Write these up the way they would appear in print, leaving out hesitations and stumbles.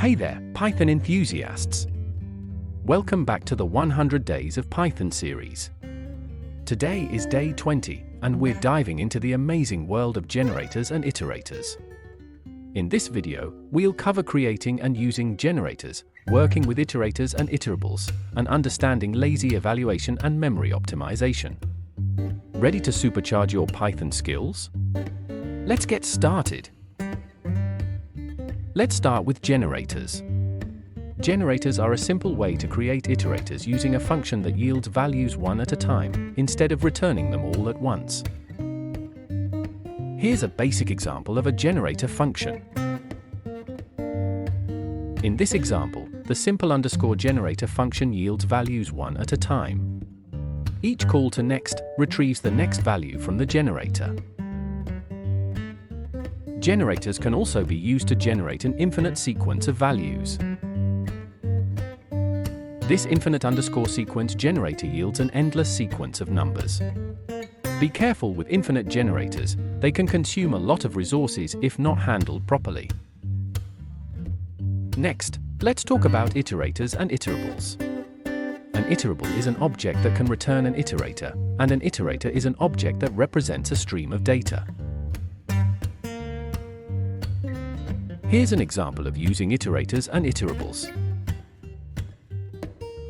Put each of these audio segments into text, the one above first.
Hey there, Python enthusiasts! Welcome back to the 100 Days of Python series. Today is day 20, and we're diving into the amazing world of generators and iterators. In this video, we'll cover creating and using generators, working with iterators and iterables, and understanding lazy evaluation and memory optimization. Ready to supercharge your Python skills? Let's get started. Let's start with generators. Generators are a simple way to create iterators using a function that yields values one at a time, instead of returning them all at once. Here's a basic example of a generator function. In this example, the simple_generator function yields values one at a time. Each call to next retrieves the next value from the generator. Generators can also be used to generate an infinite sequence of values. This infinite_sequence generator yields an endless sequence of numbers. Be careful with infinite generators, they can consume a lot of resources if not handled properly. Next, let's talk about iterators and iterables. An iterable is an object that can return an iterator, and an iterator is an object that represents a stream of data. Here's an example of using iterators and iterables.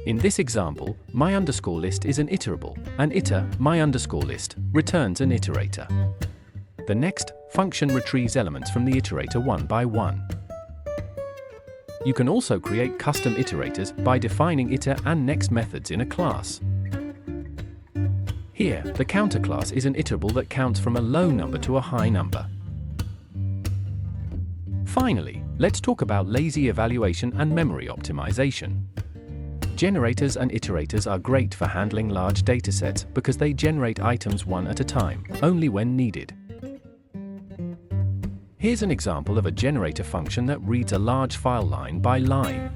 In this example, my_list is an iterable, and my_list returns an iterator. The next function retrieves elements from the iterator one by one. You can also create custom iterators by defining iter and next methods in a class. Here, the counter class is an iterable that counts from a low number to a high number. Finally, let's talk about lazy evaluation and memory optimization. Generators and iterators are great for handling large datasets because they generate items one at a time, only when needed. Here's an example of a generator function that reads a large file line by line.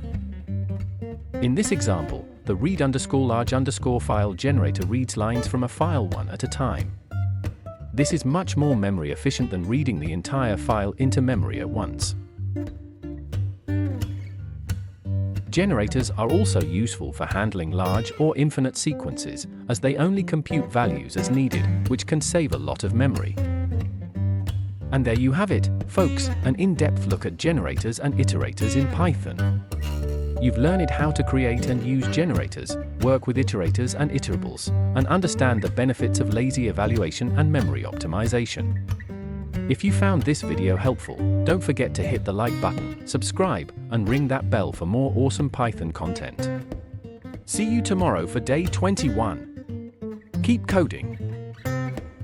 In this example, the read_large_file generator reads lines from a file one at a time. This is much more memory efficient than reading the entire file into memory at once. Generators are also useful for handling large or infinite sequences, as they only compute values as needed, which can save a lot of memory. And there you have it, folks, an in-depth look at generators and iterators in Python. You've learned how to create and use generators, work with iterators and iterables, and understand the benefits of lazy evaluation and memory optimization. If you found this video helpful, don't forget to hit the like button, subscribe, and ring that bell for more awesome Python content. See you tomorrow for day 21. Keep coding!